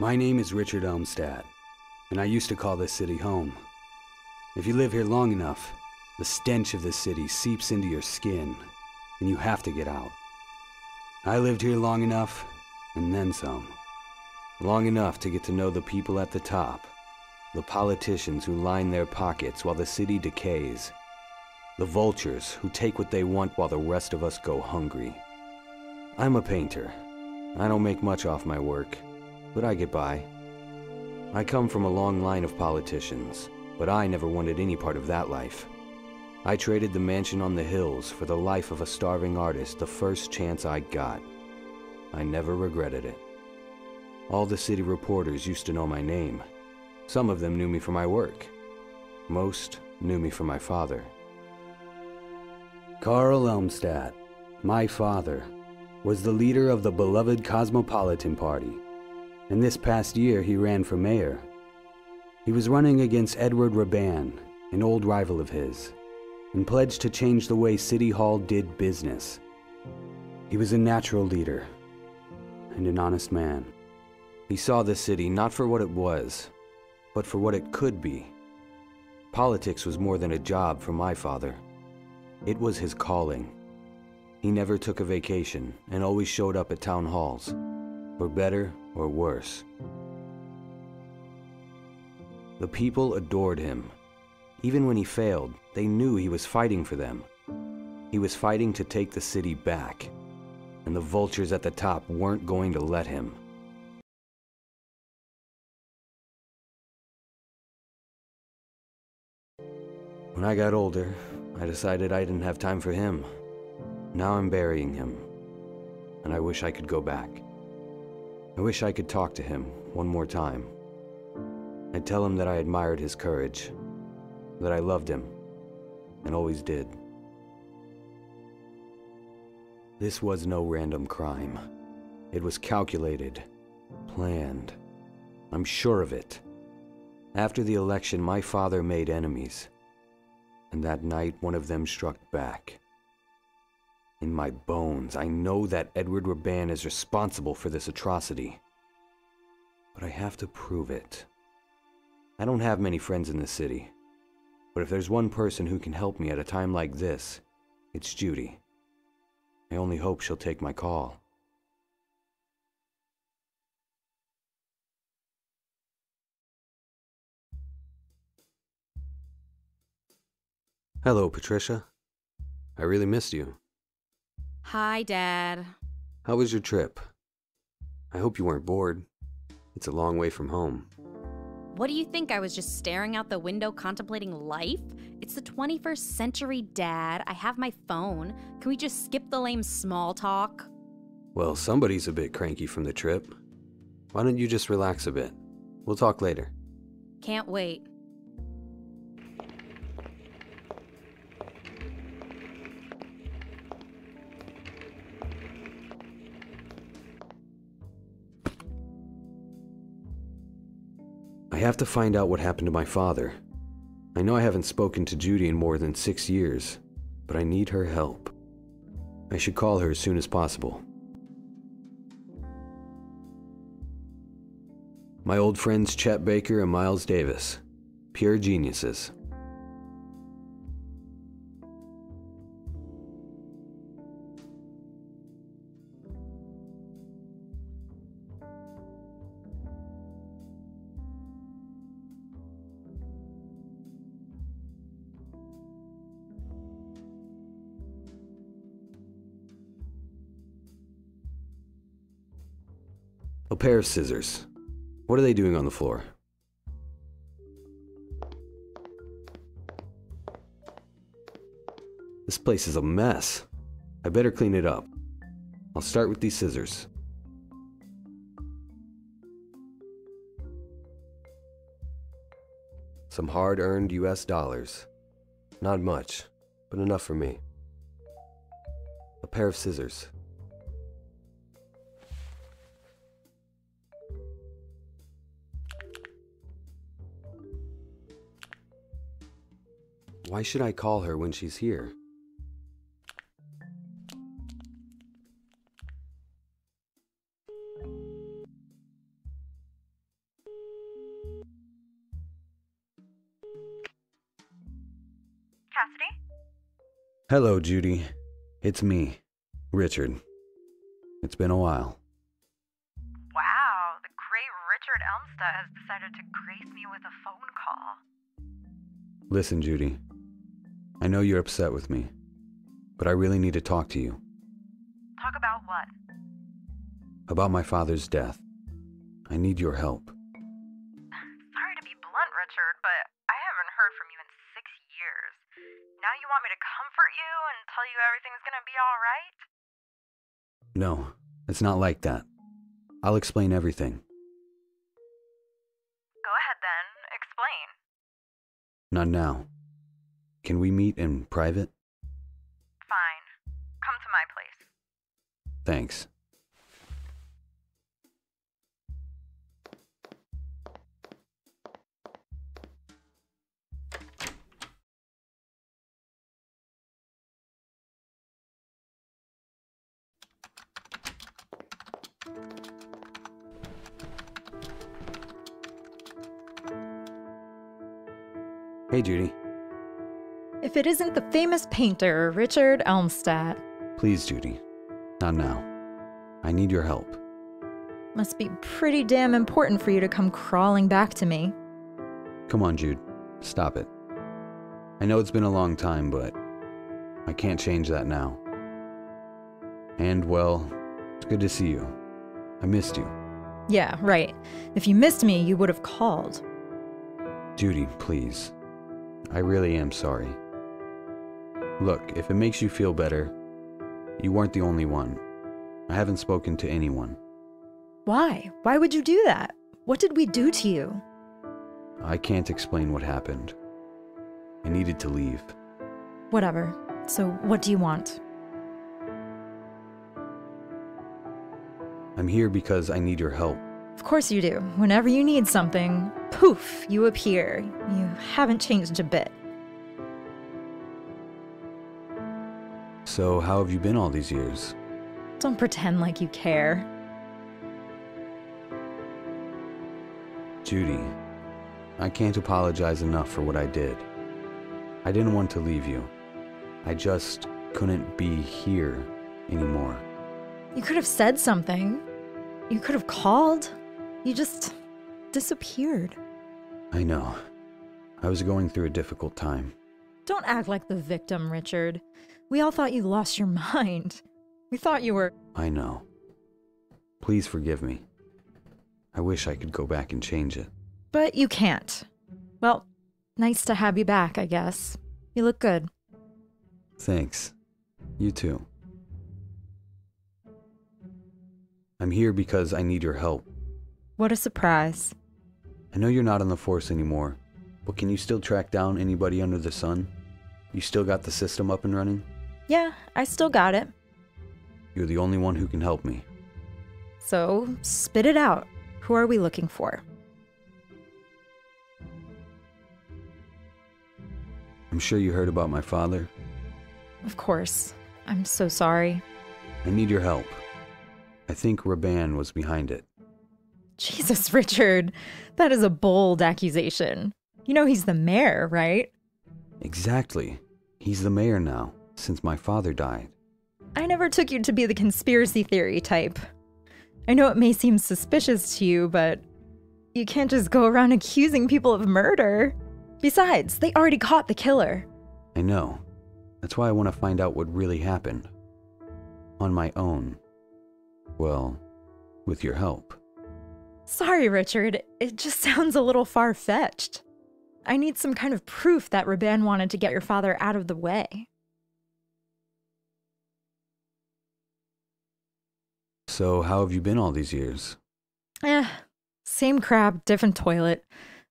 My name is Richard Elmstat, and I used to call this city home. If you live here long enough, the stench of this city seeps into your skin, and you have to get out. I lived here long enough, and then some. Long enough to get to know the people at the top, the politicians who line their pockets while the city decays, the vultures who take what they want while the rest of us go hungry. I'm a painter. I don't make much off my work, but I get by. I come from a long line of politicians, but I never wanted any part of that life. I traded the mansion on the hills for the life of a starving artist the first chance I got. I never regretted it. All the city reporters used to know my name. Some of them knew me for my work. Most knew me for my father. Carl Elmstat, my father, was the leader of the beloved Cosmopolitan Party, and this past year he ran for mayor. He was running against Edward Raban, an old rival of his, and pledged to change the way City Hall did business. He was a natural leader and an honest man. He saw the city not for what it was, but for what it could be. Politics was more than a job for my father. It was his calling. He never took a vacation and always showed up at town halls, for better or worse. The people adored him. Even when he failed, they knew he was fighting for them. He was fighting to take the city back, and the vultures at the top weren't going to let him. When I got older, I decided I didn't have time for him. Now I'm burying him, and I wish I could go back. I wish I could talk to him one more time. I'd tell him that I admired his courage, that I loved him, and always did. This was no random crime. It was calculated, planned. I'm sure of it. After the election, my father made enemies, and that night one of them struck back. In my bones, I know that Edward Raban is responsible for this atrocity. But I have to prove it. I don't have many friends in the city, but if there's one person who can help me at a time like this, it's Judy. I only hope she'll take my call. Hello, Patricia. I really missed you. Hi, Dad. How was your trip? I hope you weren't bored. It's a long way from home. What do you think? I was just staring out the window contemplating life? It's the 21st century, Dad. I have my phone. Can we just skip the lame small talk? Well, somebody's a bit cranky from the trip. Why don't you just relax a bit? We'll talk later. Can't wait. I have to find out what happened to my father. I know I haven't spoken to Judy in more than 6 years, but I need her help. I should call her as soon as possible. My old friends Chet Baker and Miles Davis. Pure geniuses. A pair of scissors. What are they doing on the floor? This place is a mess. I better clean it up. I'll start with these scissors. Some hard-earned US dollars. Not much, but enough for me. A pair of scissors. Why should I call her when she's here? Hello, Judy. It's me, Richard. It's been a while. Wow, the great Richard Elmstat has decided to grace me with a phone call. Listen, Judy. I know you're upset with me, but I really need to talk to you. Talk about what? About my father's death. I need your help. Sorry to be blunt, Richard, but I haven't heard from you in 6 years. Now you want me to comfort you and tell you everything's gonna be alright? No, it's not like that. I'll explain everything. Go ahead then, explain. Not now. Can we meet in private? Fine. Come to my place. Thanks. Hey, Judy. If it isn't the famous painter, Richard Elmstat. Please, Judy. Not now. I need your help. Must be pretty damn important for you to come crawling back to me. Come on, Jude. Stop it. I know it's been a long time, but I can't change that now. And, well, it's good to see you. I missed you. Yeah, right. If you missed me, you would have called. Judy, please. I really am sorry. Look, if it makes you feel better, you weren't the only one. I haven't spoken to anyone. Why? Why would you do that? What did we do to you? I can't explain what happened. I needed to leave. Whatever. So what do you want? I'm here because I need your help. Of course you do. Whenever you need something, poof, you appear. You haven't changed a bit. So how have you been all these years? Don't pretend like you care. Judy, I can't apologize enough for what I did. I didn't want to leave you. I just couldn't be here anymore. You could have said something. You could have called. You just disappeared. I know. I was going through a difficult time. Don't act like the victim, Richard. We all thought you lost your mind. We thought you were... I know. Please forgive me. I wish I could go back and change it. But you can't. Well, nice to have you back, I guess. You look good. Thanks. You too. I'm here because I need your help. What a surprise. I know you're not on the force anymore, but can you still track down anybody under the sun? You still got the system up and running? Yeah, I still got it. You're the only one who can help me. So, spit it out. Who are we looking for? I'm sure you heard about my father. Of course. I'm so sorry. I need your help. I think Raban was behind it. Jesus, Richard. That is a bold accusation. You know he's the mayor, right? Exactly. He's the mayor now, since my father died. I never took you to be the conspiracy theory type. I know it may seem suspicious to you, but you can't just go around accusing people of murder. Besides, they already caught the killer. I know. That's why I want to find out what really happened. On my own. Well, with your help. Sorry, Richard. It just sounds a little far-fetched. I need some kind of proof that Raban wanted to get your father out of the way. So how have you been all these years? Same crap, different toilet.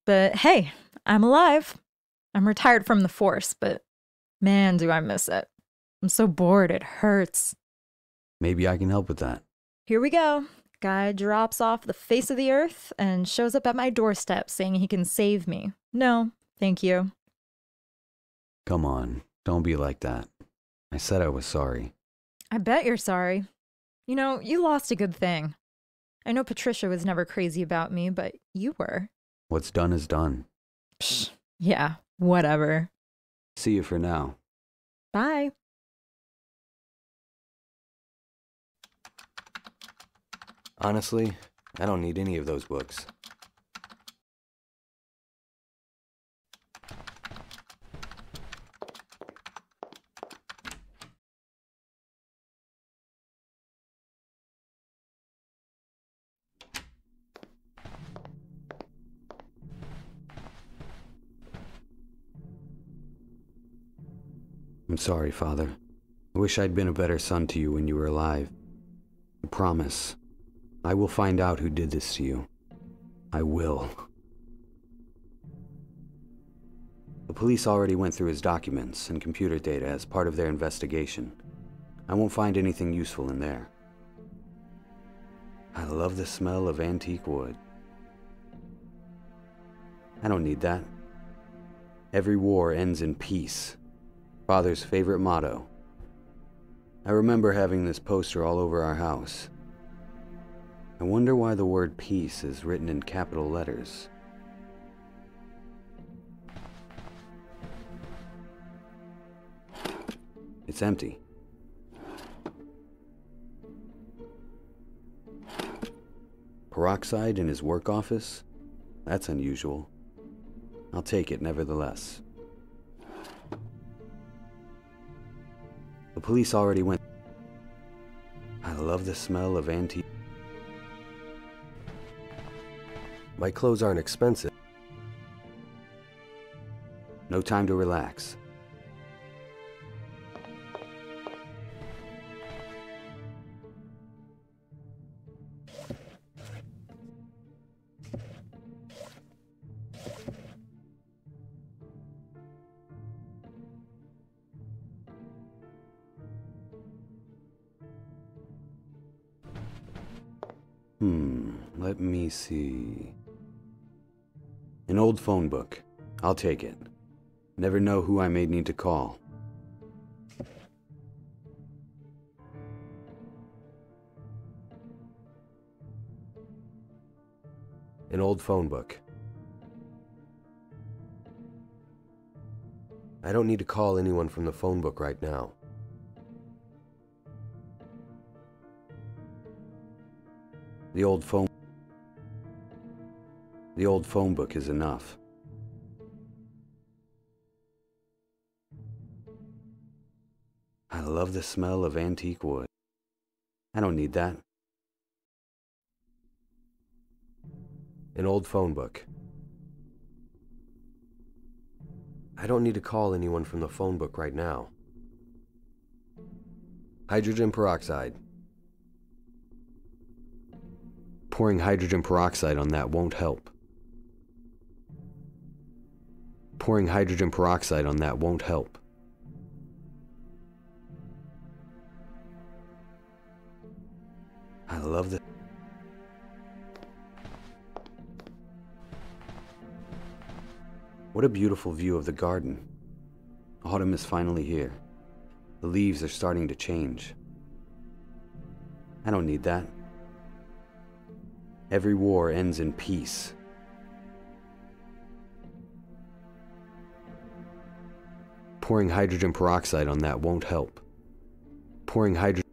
But hey, I'm alive. I'm retired from the force, but man, do I miss it. I'm so bored, it hurts. Maybe I can help with that. Here we go. Guy drops off the face of the earth and shows up at my doorstep saying he can save me. No, thank you. Come on, don't be like that. I said I was sorry. I bet you're sorry. You know, you lost a good thing. I know Patricia was never crazy about me, but you were. What's done is done. Psh, yeah, whatever. See you for now. Bye. Honestly, I don't need any of those books. I'm sorry, Father. I wish I'd been a better son to you when you were alive. I promise, I will find out who did this to you. I will. The police already went through his documents and computer data as part of their investigation. I won't find anything useful in there. I love the smell of antique wood. I don't need that. Every war ends in peace. Father's favorite motto. I remember having this poster all over our house. I wonder why the word peace is written in capital letters. It's empty. Peroxide in his work office? That's unusual. I'll take it nevertheless. The police already went. I love the smell of antique. My clothes aren't expensive. No time to relax. Let me see. An old phone book. I'll take it. Never know who I may need to call. An old phone book. I don't need to call anyone from the phone book right now. The old phone book is enough. I love the smell of antique wood. I don't need that. An old phone book. I don't need to call anyone from the phone book right now. Hydrogen peroxide. Pouring hydrogen peroxide on that won't help. Pouring hydrogen peroxide on that won't help. I love the... What a beautiful view of the garden. Autumn is finally here. The leaves are starting to change. I don't need that. Every war ends in peace. Pouring hydrogen peroxide on that won't help. Pouring hydrogen...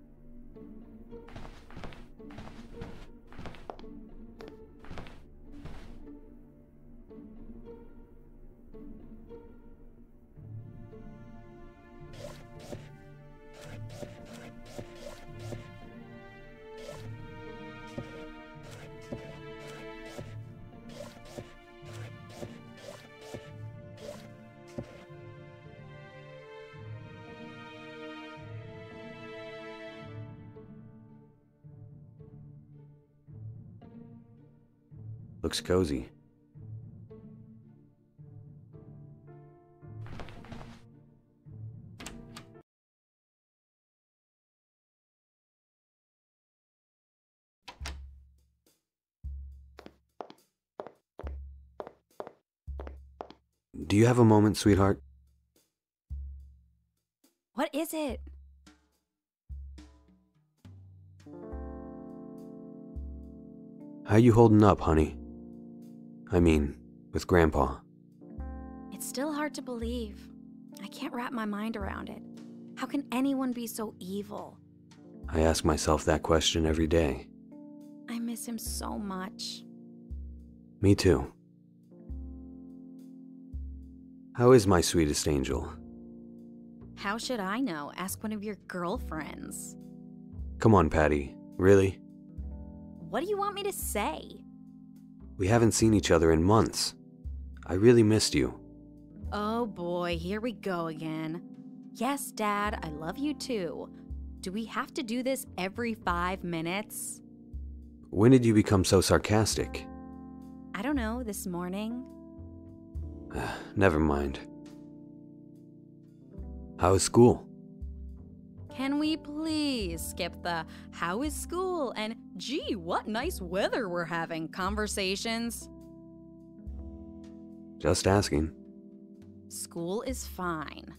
Looks cozy. Do you have a moment, sweetheart? What is it? How you holding up, honey? I mean, with Grandpa. It's still hard to believe. I can't wrap my mind around it. How can anyone be so evil? I ask myself that question every day. I miss him so much. Me too. How is my sweetest angel? How should I know? Ask one of your girlfriends. Come on, Patty. Really? What do you want me to say? We haven't seen each other in months. I really missed you. Oh boy, here we go again. Yes, Dad, I love you too. Do we have to do this every 5 minutes? When did you become so sarcastic? I don't know, this morning? Never mind. How is school? Can we please skip the how is school and gee, what nice weather we're having conversations? Just asking. School is fine.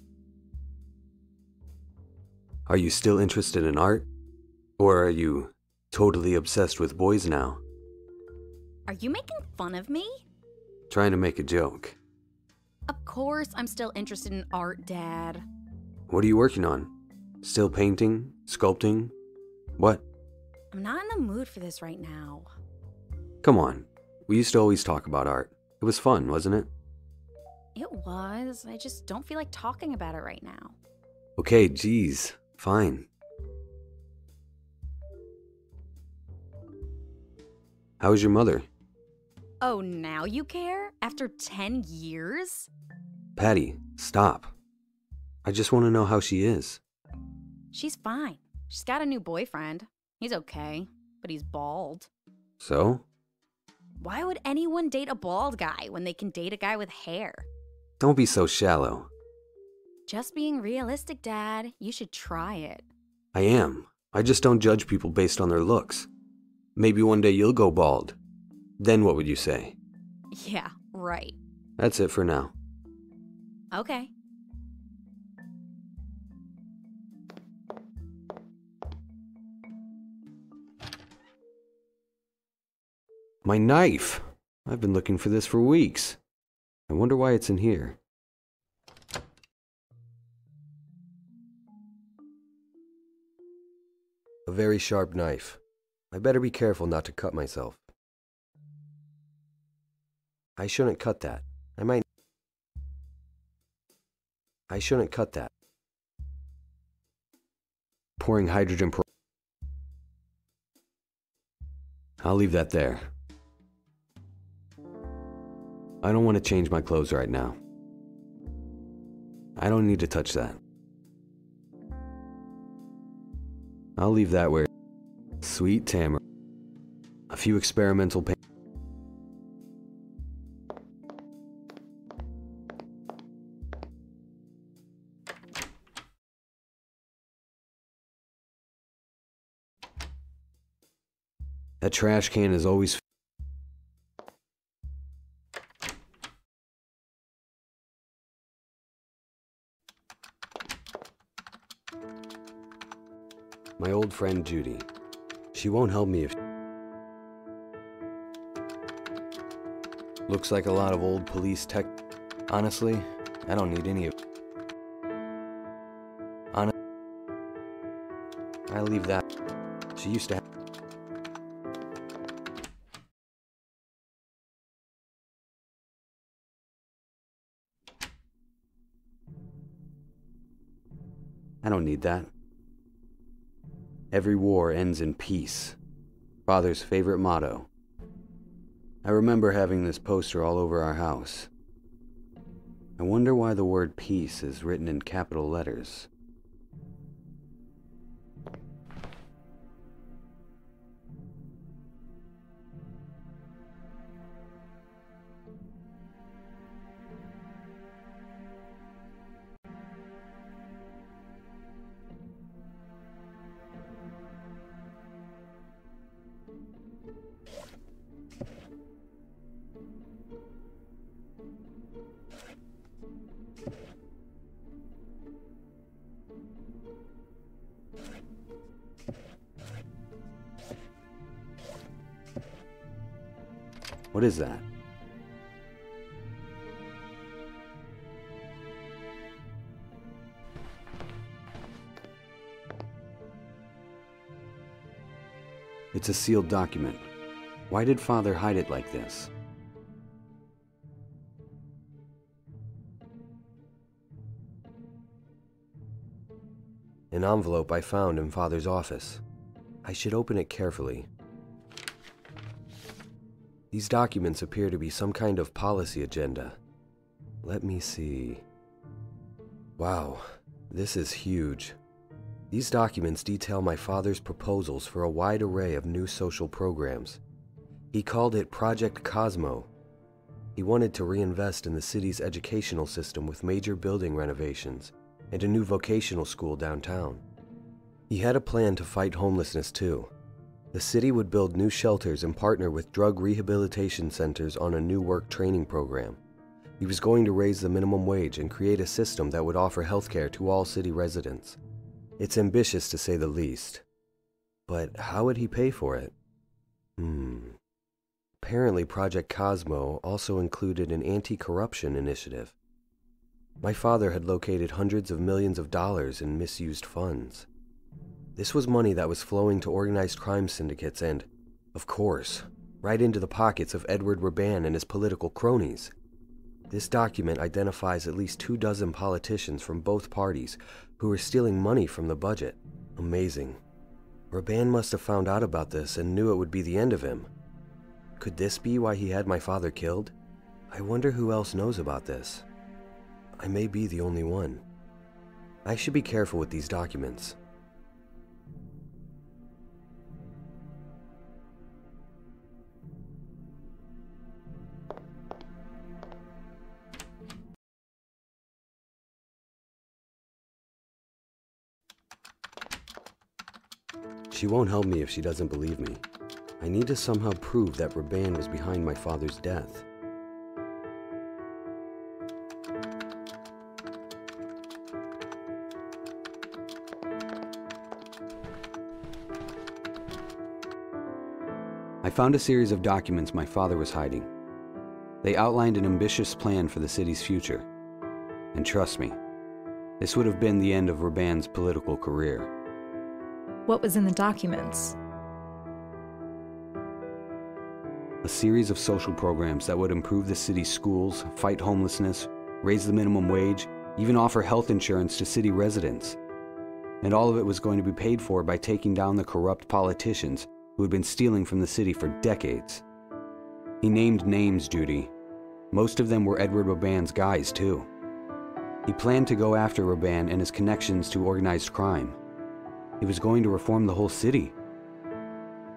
Are you still interested in art? Or are you totally obsessed with boys now? Are you making fun of me? Trying to make a joke. Of course I'm still interested in art, Dad. What are you working on? Still painting? Sculpting? What? I'm not in the mood for this right now. Come on. We used to always talk about art. It was fun, wasn't it? It was. I just don't feel like talking about it right now. Okay, geez. Fine. How is your mother? Oh, now you care? After 10 years? Patty, stop. I just want to know how she is. She's fine. She's got a new boyfriend. He's okay, but he's bald. So? Why would anyone date a bald guy when they can date a guy with hair? Don't be so shallow. Just being realistic, Dad. You should try it. I am. I just don't judge people based on their looks. Maybe one day you'll go bald. Then what would you say? Yeah, right. That's it for now. Okay. My knife! I've been looking for this for weeks. I wonder why it's in here. A very sharp knife. I better be careful not to cut myself. I shouldn't cut that. I shouldn't cut that. Pouring hydrogen I'll leave that there. I don't want to change my clothes right now. I don't need to touch that. I'll leave that where sweet tamarind. A few experimental paint. That trash can is always my old friend Judy. She won't help me if looks like a lot of old police tech. Honestly, I don't need any of I'll leave that. She used to have I don't need that. Every war ends in peace. Father's favorite motto. I remember having this poster all over our house. I wonder why the word peace is written in capital letters. What is that? It's It's a sealed document. Why did Father hide it like this? An envelope I found in Father's office. I should open it carefully. These documents appear to be some kind of policy agenda. Let me see. Wow, this is huge. These documents detail my father's proposals for a wide array of new social programs. He called it Project Cosmo. He wanted to reinvest in the city's educational system with major building renovations and a new vocational school downtown. He had a plan to fight homelessness too. The city would build new shelters and partner with drug rehabilitation centers on a new work training program. He was going to raise the minimum wage and create a system that would offer healthcare to all city residents. It's ambitious to say the least. But how would he pay for it? Apparently Project Cosmo also included an anti-corruption initiative. My father had located hundreds of millions of dollars in misused funds. This was money that was flowing to organized crime syndicates and, of course, right into the pockets of Edward Raban and his political cronies. This document identifies at least 24 politicians from both parties who were stealing money from the budget. Amazing. Raban must have found out about this and knew it would be the end of him. Could this be why he had my father killed? I wonder who else knows about this. I may be the only one. I should be careful with these documents. She won't help me if she doesn't believe me. I need to somehow prove that Raban was behind my father's death. I found a series of documents my father was hiding. They outlined an ambitious plan for the city's future. And trust me, this would have been the end of Raban's political career. What was in the documents? A series of social programs that would improve the city's schools, fight homelessness, raise the minimum wage, even offer health insurance to city residents. And all of it was going to be paid for by taking down the corrupt politicians who had been stealing from the city for decades. He named names, Judy. Most of them were Edward Raban's guys, too. He planned to go after Raban and his connections to organized crime. He was going to reform the whole city.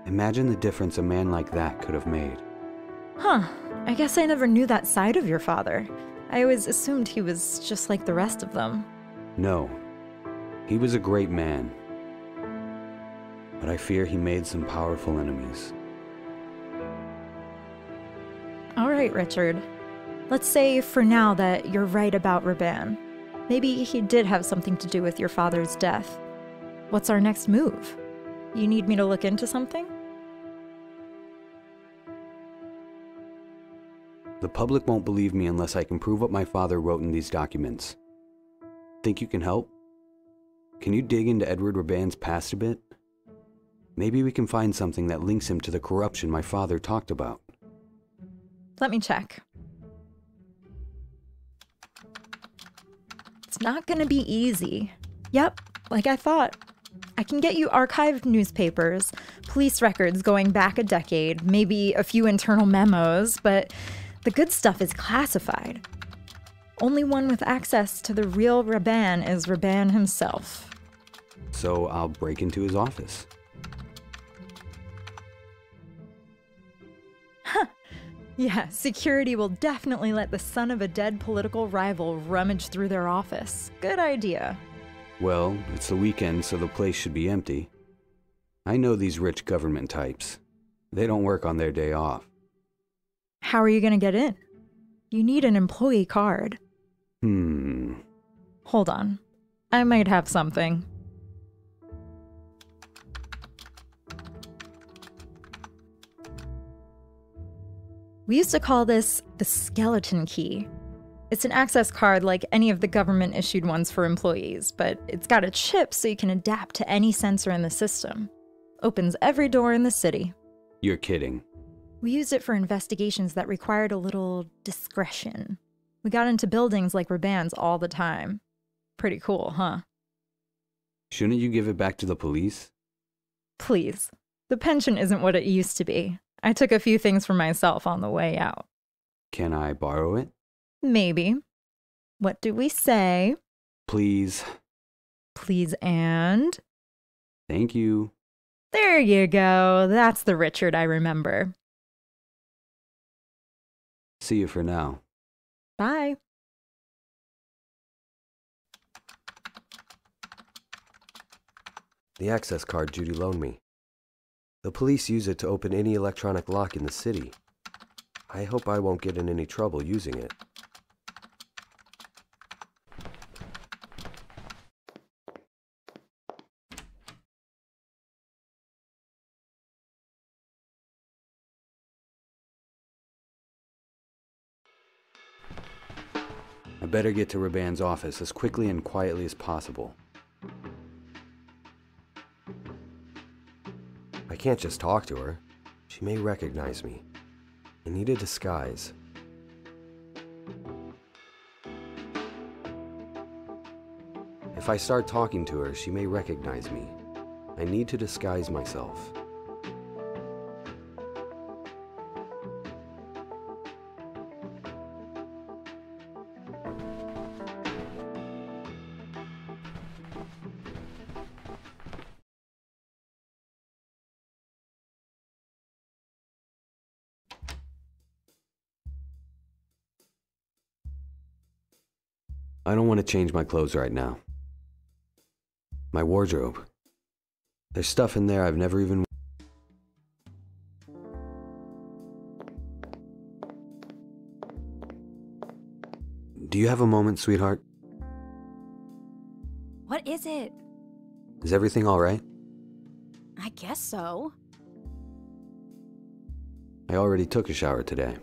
Imagine the difference a man like that could have made. Huh. I guess I never knew that side of your father. I always assumed he was just like the rest of them. No. He was a great man. But I fear he made some powerful enemies. All right, Richard. Let's say for now that you're right about Raban. Maybe he did have something to do with your father's death. What's our next move? You need me to look into something? The public won't believe me unless I can prove what my father wrote in these documents. Think you can help? Can you dig into Edward Raban's past a bit? Maybe we can find something that links him to the corruption my father talked about. Let me check. It's not gonna be easy. Yep, like I thought. I can get you archived newspapers, police records going back a decade, maybe a few internal memos, but the good stuff is classified. Only one with access to the real Raban is Raban himself. So I'll break into his office. Yeah, security will definitely let the son of a dead political rival rummage through their office. Good idea. Well, it's the weekend, so the place should be empty. I know these rich government types. They don't work on their day off. How are you gonna get in? You need an employee card. Hold on. I might have something. We used to call this the skeleton key. It's an access card like any of the government-issued ones for employees, but it's got a chip so you can adapt to any sensor in the system. Opens every door in the city. You're kidding. We used it for investigations that required a little discretion. We got into buildings like Rabans all the time. Pretty cool, huh? Shouldn't you give it back to the police? Please. The pension isn't what it used to be. I took a few things for myself on the way out. Can I borrow it? Maybe. What do we say? Please. Please and? Thank you. There you go. That's the Richard I remember. See you for now. Bye. The access card Judy loaned me. The police use it to open any electronic lock in the city. I hope I won't get in any trouble using it. I better get to Raban's office as quickly and quietly as possible. I can't just talk to her. She may recognize me. I need a disguise. If I start talking to her, she may recognize me. I need to disguise myself. I don't want to change my clothes right now. My wardrobe. There's stuff in there I've never even... Do you have a moment, sweetheart? What is it? Is everything all right? I guess so. I already took a shower today.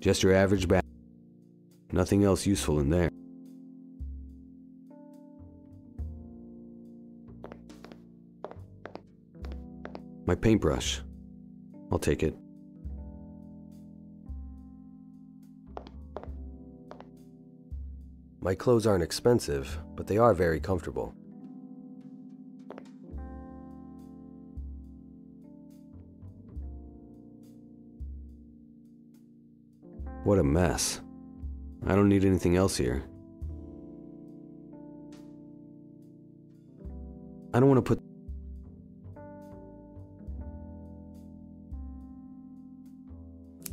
Just your average bath. Nothing else useful in there. My paintbrush. I'll take it. My clothes aren't expensive, but they are very comfortable. What a mess. I don't need anything else here. I don't want to put...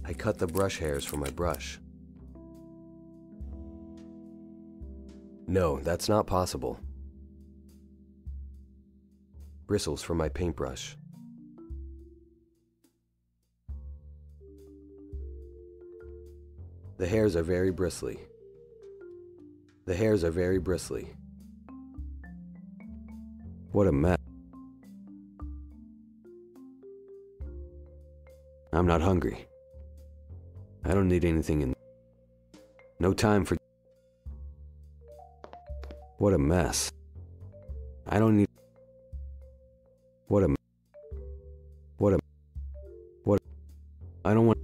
I cut the brush hairs from my brush. No, that's not possible. Bristles from my paintbrush. The hairs are very bristly. The hairs are very bristly. What a mess. I'm not hungry. I don't need anything in... No time for... What a mess. I don't need... What a... What a... What a... I don't want...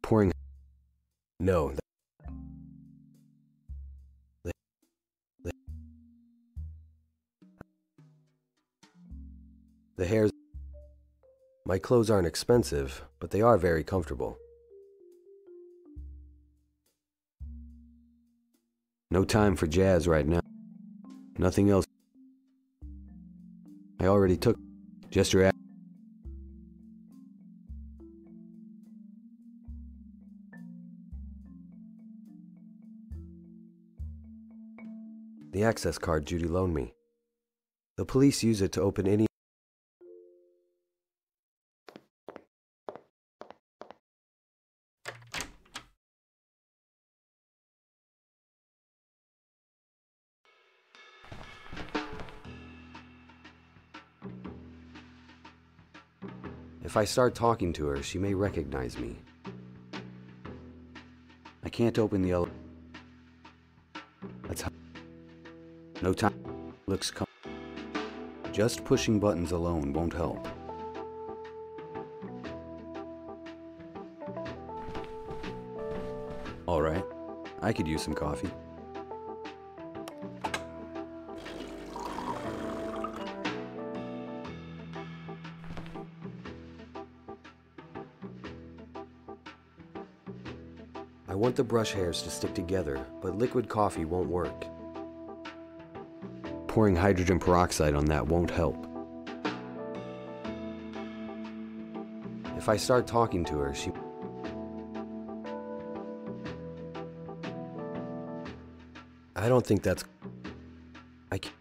Pouring... No. The hairs... My clothes aren't expensive, but they are very comfortable. No time for jazz right now. Nothing else. I already took... Just your... The access card Judy loaned me. The police use it to open any... If I start talking to her, she may recognize me. I can't open the No time. Looks just pushing buttons alone won't help. All right. I could use some coffee. I want the brush hairs to stick together, but liquid coffee won't work. Pouring hydrogen peroxide on that won't help. If I start talking to her, I don't think that's... I can't...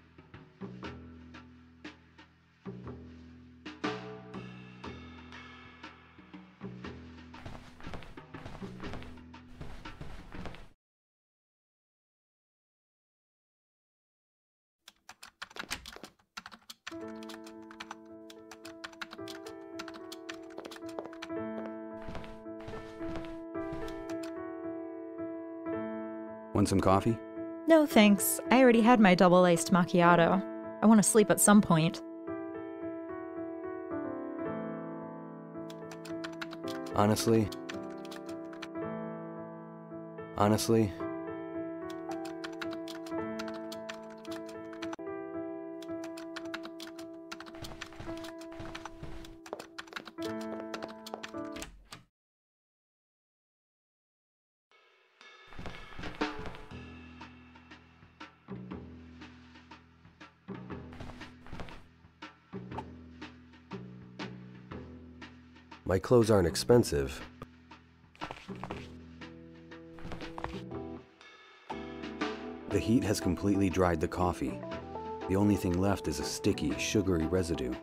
Want some coffee? No thanks. I already had my double-iced macchiato. I want to sleep at some point. Honestly, My clothes aren't expensive. the heat has completely dried the coffee. The only thing left is a sticky, sugary residue.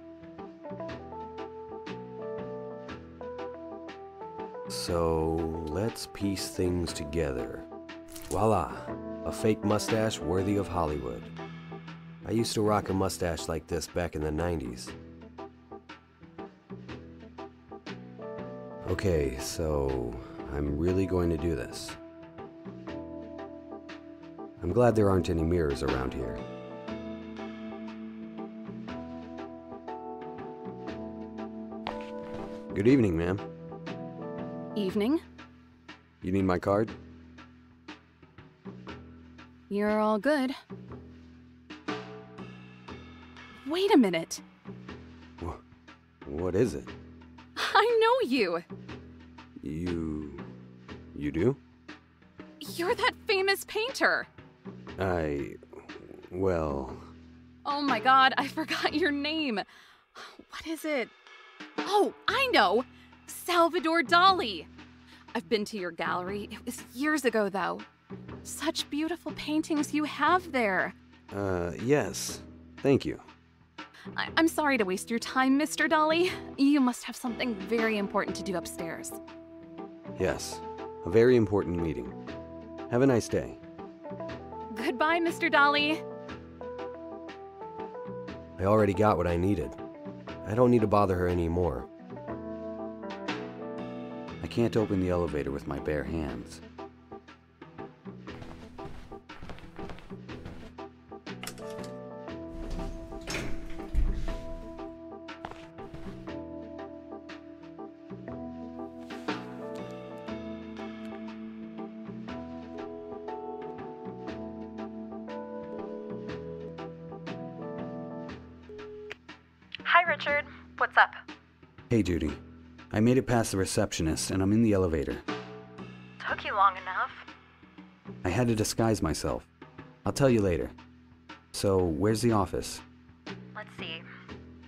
So, let's piece things together. Voila! A fake mustache worthy of Hollywood. I used to rock a mustache like this back in the 90s. Okay, so I'm really going to do this. I'm glad there aren't any mirrors around here. Good evening, ma'am. Evening. You need my card? You're all good. Wait a minute. What is it? I know you. You do? You're that famous painter. Well... Oh my god, I forgot your name. What is it? Oh, I know! Salvador Dali. I've been to your gallery. It was years ago, though. Such beautiful paintings you have there. Yes. Thank you. I'm sorry to waste your time, Mr. Dali. You must have something very important to do upstairs. Yes. A very important meeting. Have a nice day. Goodbye, Mr. Dali. I already got what I needed. I don't need to bother her anymore. I can't open the elevator with my bare hands. Hi, Richard. What's up? Hey, Judy. I made it past the receptionist, and I'm in the elevator. Took you long enough. I had to disguise myself. I'll tell you later. So, where's the office? Let's see.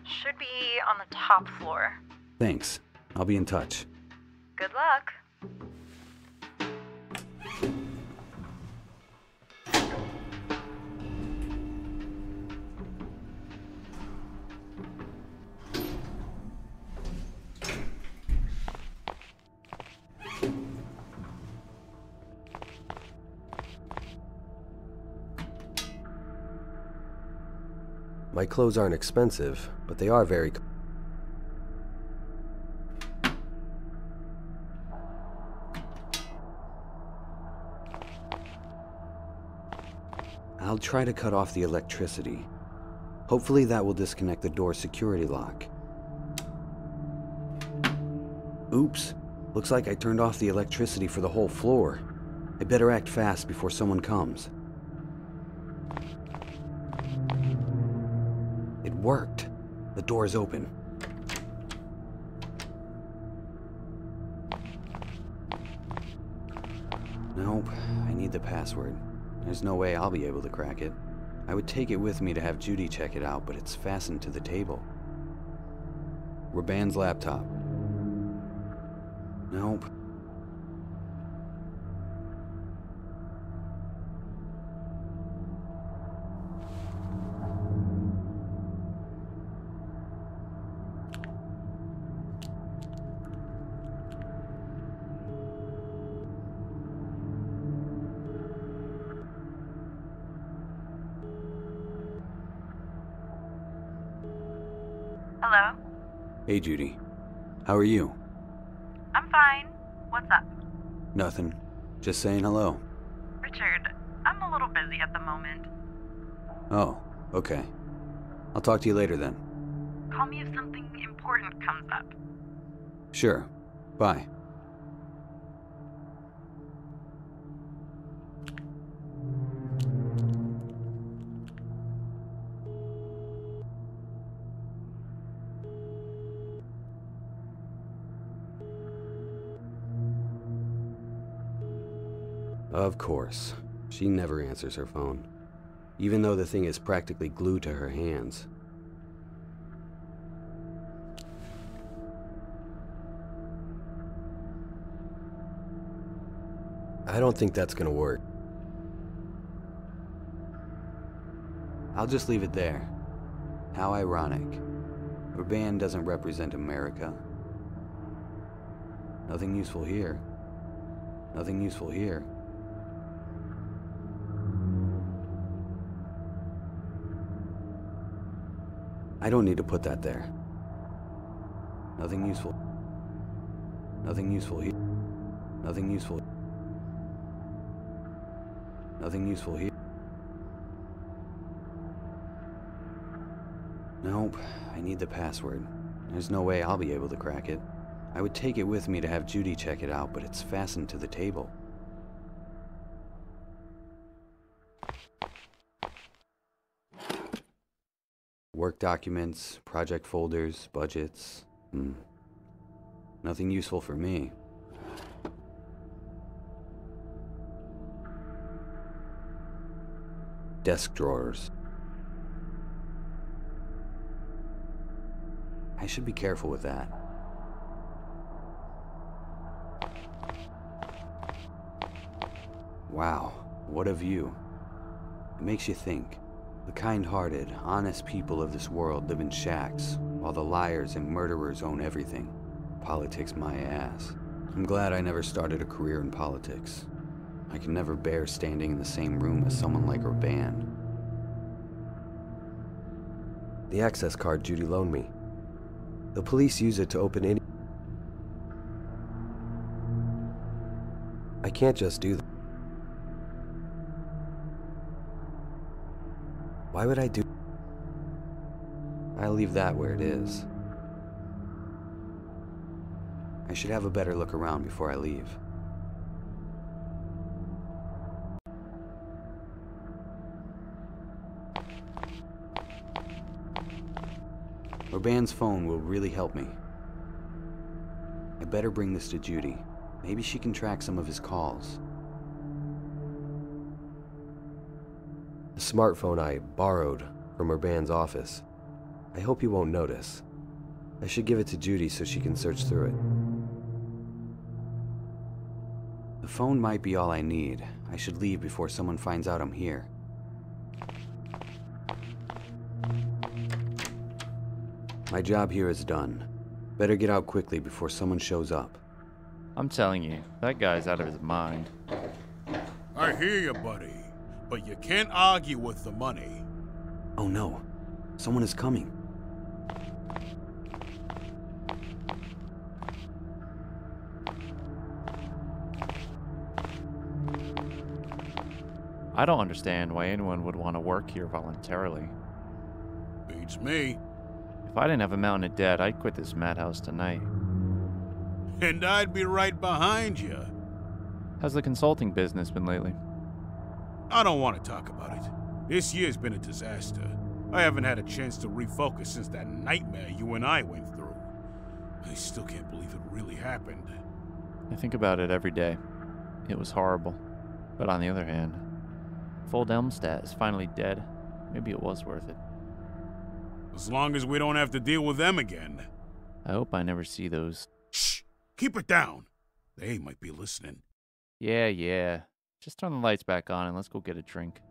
Should be on the top floor. Thanks. I'll be in touch. Good luck. My clothes aren't expensive, but they are very... I'll try to cut off the electricity. Hopefully that will disconnect the door security lock. Oops. Looks like I turned off the electricity for the whole floor. I better act fast before someone comes. It worked. The door's open. Nope, I need the password. There's no way I'll be able to crack it. I would take it with me to have Judy check it out, but it's fastened to the table. Raban's laptop. Nope. Hello? Hey, Judy. How are you? I'm fine. What's up? Nothing. Just saying hello. Richard, I'm a little busy at the moment. Oh, okay. I'll talk to you later then. Call me if something important comes up. Sure. Bye. Of course. She never answers her phone, even though the thing is practically glued to her hands. I don't think that's gonna work. I'll just leave it there. How ironic. Raban doesn't represent America. Nothing useful here. Nothing useful here. I don't need to put that there. Nothing useful. Nothing useful here. Nothing useful. Nothing useful here. Nope, I need the password. There's no way I'll be able to crack it. I would take it with me to have Judy check it out, but it's fastened to the table. Work documents, project folders, budgets. Nothing useful for me. Desk drawers. I should be careful with that. Wow, what a view. It makes you think. The kind-hearted, honest people of this world live in shacks, while the liars and murderers own everything. Politics my ass. I'm glad I never started a career in politics. I can never bear standing in the same room as someone like Raban. The access card Judy loaned me. The police use it to open any... I can't just do that. Why would I do... I'll leave that where it is. I should have a better look around before I leave. Raban's phone will really help me. I better bring this to Judy. Maybe she can track some of his calls. The smartphone I borrowed from Raban's office. I hope he won't notice. I should give it to Judy so she can search through it. The phone might be all I need. I should leave before someone finds out I'm here. My job here is done. Better get out quickly before someone shows up. I'm telling you, that guy's out of his mind. I hear you, buddy, but you can't argue with the money. Oh no, someone is coming. I don't understand why anyone would want to work here voluntarily. Beats me. If I didn't have a mountain of debt, I'd quit this madhouse tonight. And I'd be right behind you. How's the consulting business been lately? I don't want to talk about it. This year's been a disaster. I haven't had a chance to refocus since that nightmare you and I went through. I still can't believe it really happened. I think about it every day. It was horrible. But on the other hand, if old Elmstat is finally dead, maybe it was worth it. As long as we don't have to deal with them again. I hope I never see those. Shh! Keep it down! They might be listening. Yeah. Just turn the lights back on and let's go get a drink.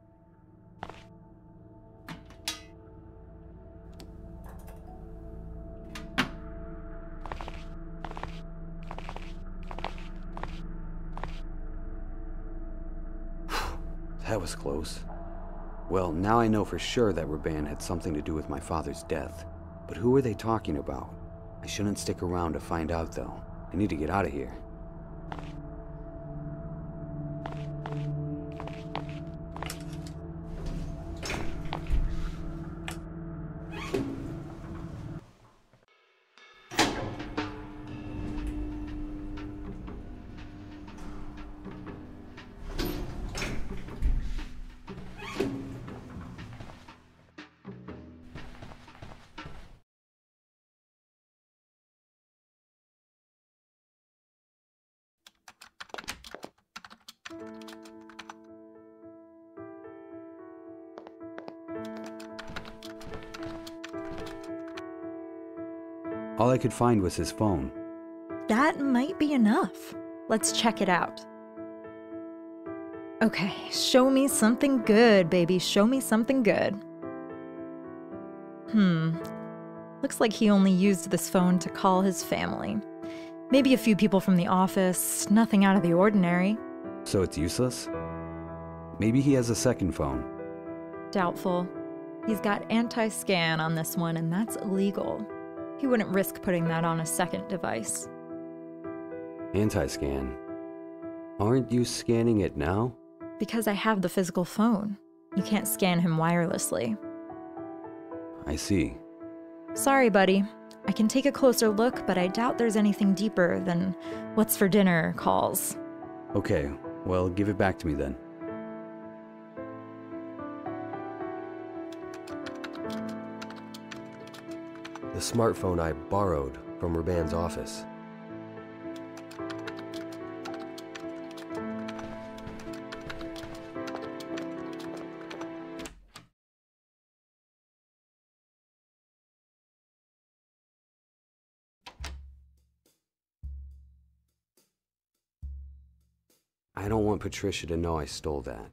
That was close. Well, now I know for sure that Raban had something to do with my father's death. But who are they talking about? I shouldn't stick around to find out, though. I need to get out of here. All I could find was his phone. That might be enough. Let's check it out. Okay, show me something good, baby. Show me something good. Looks like he only used this phone to call his family. Maybe a few people from the office, nothing out of the ordinary. So it's useless? Maybe he has a second phone. Doubtful. He's got anti-scan on this one, and that's illegal. He wouldn't risk putting that on a second device. Anti-scan? Aren't you scanning it now? Because I have the physical phone. You can't scan him wirelessly. I see. Sorry, buddy. I can take a closer look, but I doubt there's anything deeper than what's for dinner calls. Okay, well, give it back to me then. The smartphone I borrowed from Raban's office. I don't want Patricia to know I stole that.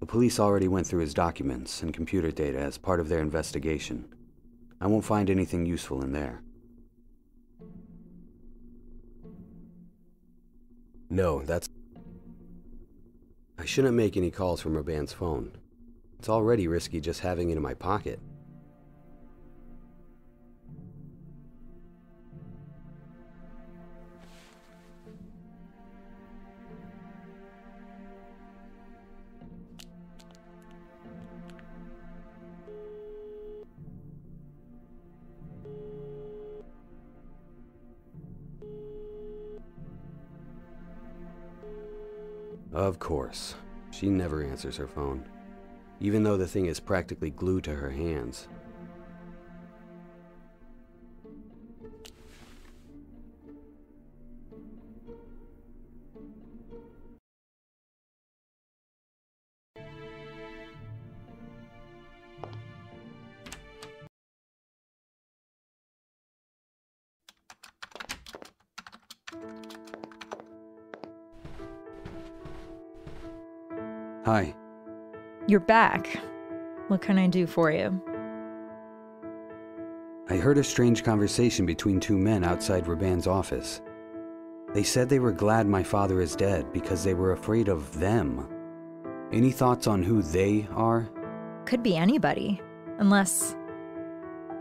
The police already went through his documents and computer data as part of their investigation. I won't find anything useful in there. No, that's... I shouldn't make any calls from Raban's phone. It's already risky just having it in my pocket. Of course. She never answers her phone, even though the thing is practically glued to her hands. Hi. You're back. What can I do for you? I heard a strange conversation between two men outside Raban's office. They said they were glad my father is dead because they were afraid of them. Any thoughts on who they are? Could be anybody. Unless...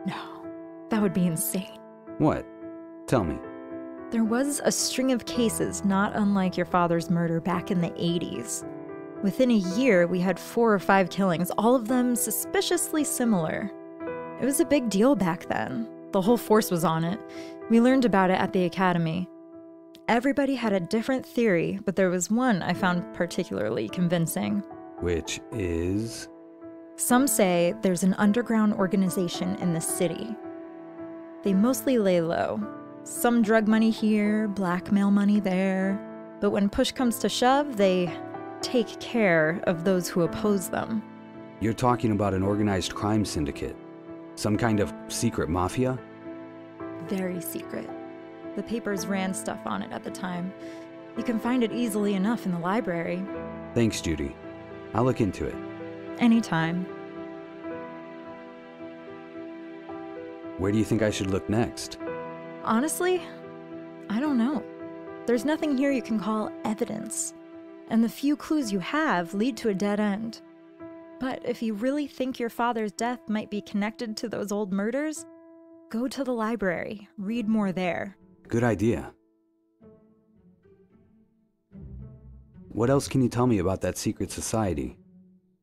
No, that would be insane. What? Tell me. There was a string of cases not unlike your father's murder back in the 80s. Within a year, we had 4 or 5 killings, all of them suspiciously similar. It was a big deal back then. The whole force was on it. We learned about it at the academy. Everybody had a different theory, but there was one I found particularly convincing. Which is? Some say there's an underground organization in the city. They mostly lay low. Some drug money here, blackmail money there. But when push comes to shove, they take care of those who oppose them. You're talking about an organized crime syndicate? Some kind of secret mafia? Very secret. The papers ran stuff on it at the time. You can find it easily enough in the library. Thanks, Judy. I'll look into it. Anytime. Where do you think I should look next? Honestly, I don't know. There's nothing here you can call evidence. And the few clues you have lead to a dead end. But if you really think your father's death might be connected to those old murders, go to the library, read more there. Good idea. What else can you tell me about that secret society?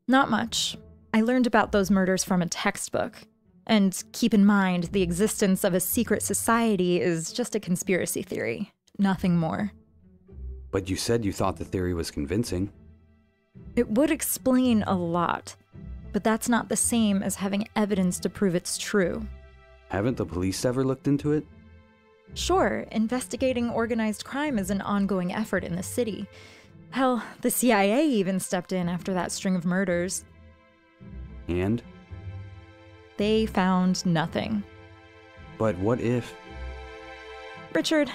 Not much. I learned about those murders from a textbook. And keep in mind, the existence of a secret society is just a conspiracy theory, nothing more. But you said you thought the theory was convincing. It would explain a lot, but that's not the same as having evidence to prove it's true. Haven't the police ever looked into it? Sure, investigating organized crime is an ongoing effort in the city. Hell, the CIA even stepped in after that string of murders. And? They found nothing. But what if? Richard,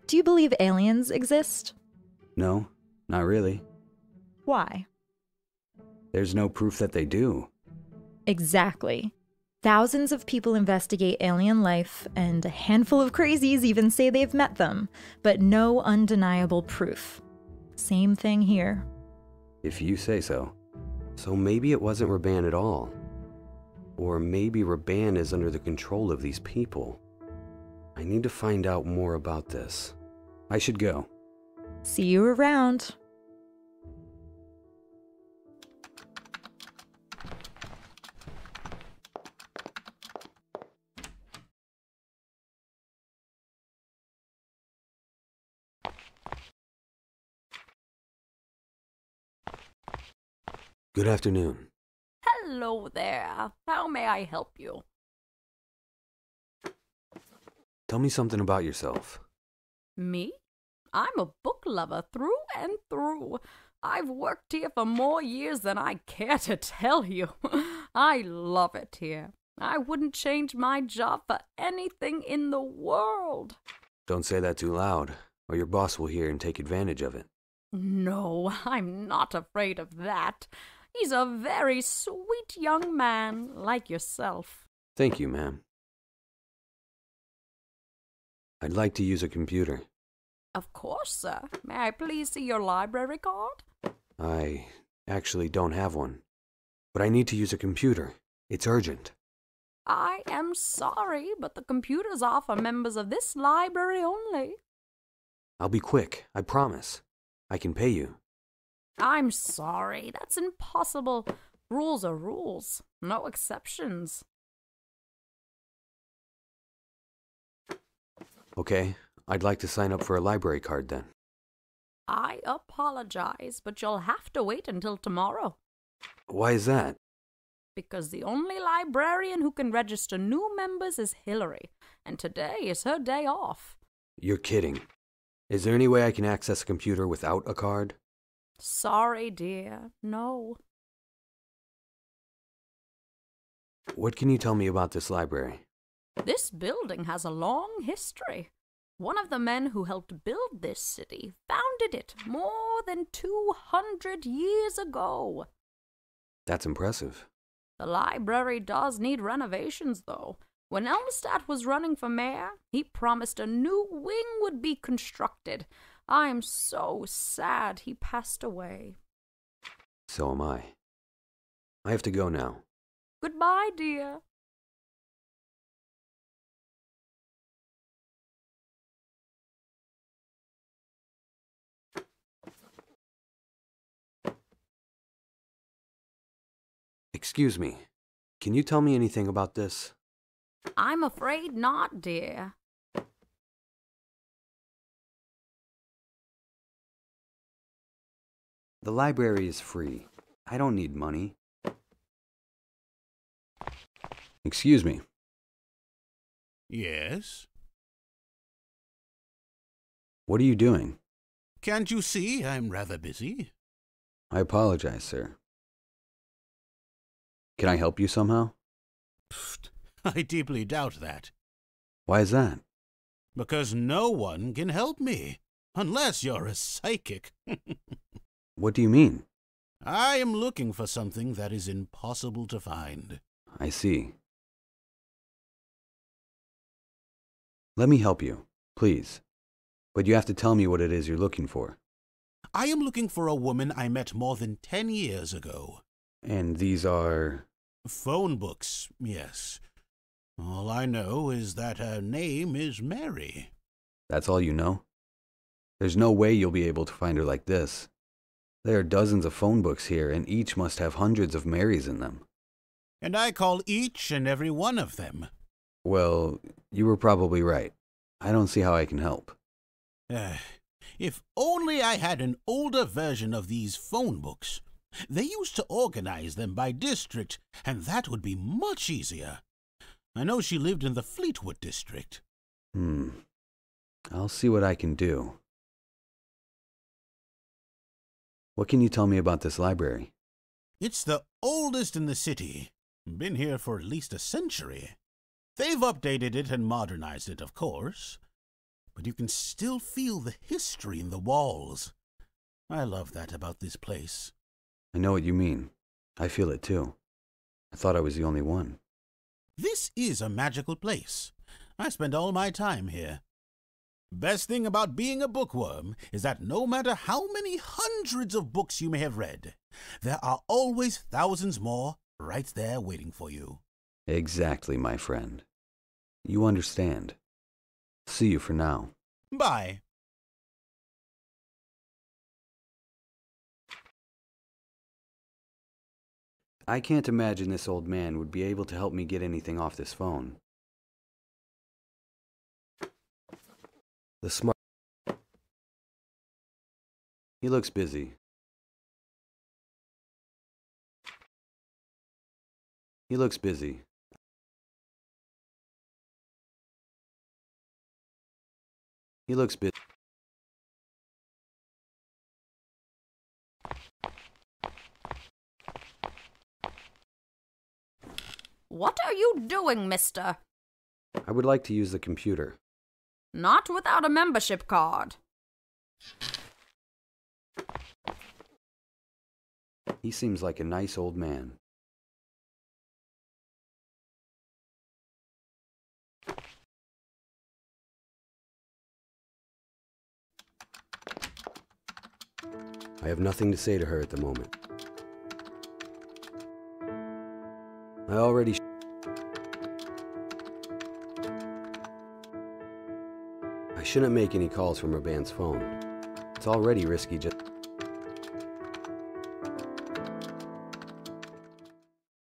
do you believe aliens exist? No, not really. Why? There's no proof that they do. Exactly. Thousands of people investigate alien life, and a handful of crazies even say they've met them, but no undeniable proof. Same thing here. If you say so. So maybe it wasn't Raban at all. Or maybe Raban is under the control of these people. I need to find out more about this. I should go. See you around. Good afternoon. Hello there. How may I help you? Tell me something about yourself. Me? I'm a book lover through and through. I've worked here for more years than I care to tell you. I love it here. I wouldn't change my job for anything in the world. Don't say that too loud, or your boss will hear and take advantage of it. No, I'm not afraid of that. He's a very sweet young man, like yourself. Thank you, ma'am. I'd like to use a computer. Of course, sir. May I please see your library card? I actually don't have one. But I need to use a computer. It's urgent. I am sorry, but the computers are for members of this library only. I'll be quick, I promise. I can pay you. I'm sorry, that's impossible. Rules are rules, no exceptions. Okay, I'd like to sign up for a library card then. I apologize, but you'll have to wait until tomorrow. Why is that? Because the only librarian who can register new members is Hillary, and today is her day off. You're kidding. Is there any way I can access a computer without a card? Sorry, dear, no. What can you tell me about this library? This building has a long history. One of the men who helped build this city founded it more than 200 years ago. That's impressive. The library does need renovations, though. When Elmstat was running for mayor, he promised a new wing would be constructed. I am so sad he passed away. So am I. I have to go now. Goodbye, dear. Excuse me. Can you tell me anything about this? I'm afraid not, dear. The library is free. I don't need money. Excuse me. Yes? What are you doing? Can't you see I'm rather busy? I apologize, sir. Can I help you somehow? Pfft, I deeply doubt that. Why is that? Because no one can help me, unless you're a psychic. What do you mean? I am looking for something that is impossible to find. I see. Let me help you, please. But you have to tell me what it is you're looking for. I am looking for a woman I met more than 10 years ago. And these are... Phone books, yes. All I know is that her name is Mary. That's all you know? There's no way you'll be able to find her like this. There are dozens of phone books here, and each must have hundreds of Marys in them. And I call each and every one of them. Well, you were probably right. I don't see how I can help. If only I had an older version of these phone books. They used to organize them by district, and that would be much easier. I know she lived in the Fleetwood district. I'll see what I can do. What can you tell me about this library? It's the oldest in the city. Been here for at least a century. They've updated it and modernized it, of course. But you can still feel the history in the walls. I love that about this place. I know what you mean. I feel it too. I thought I was the only one. This is a magical place. I spend all my time here. Best thing about being a bookworm is that no matter how many hundreds of books you may have read, there are always thousands more right there waiting for you. Exactly, my friend. You understand. See you for now. Bye. I can't imagine this old man would be able to help me get anything off this phone. The smart... He looks busy. He looks busy. He looks busy. What are you doing, mister? I would like to use the computer. Not without a membership card. He seems like a nice old man. I have nothing to say to her at the moment. I already... I shouldn't make any calls from her band's phone. It's already risky just...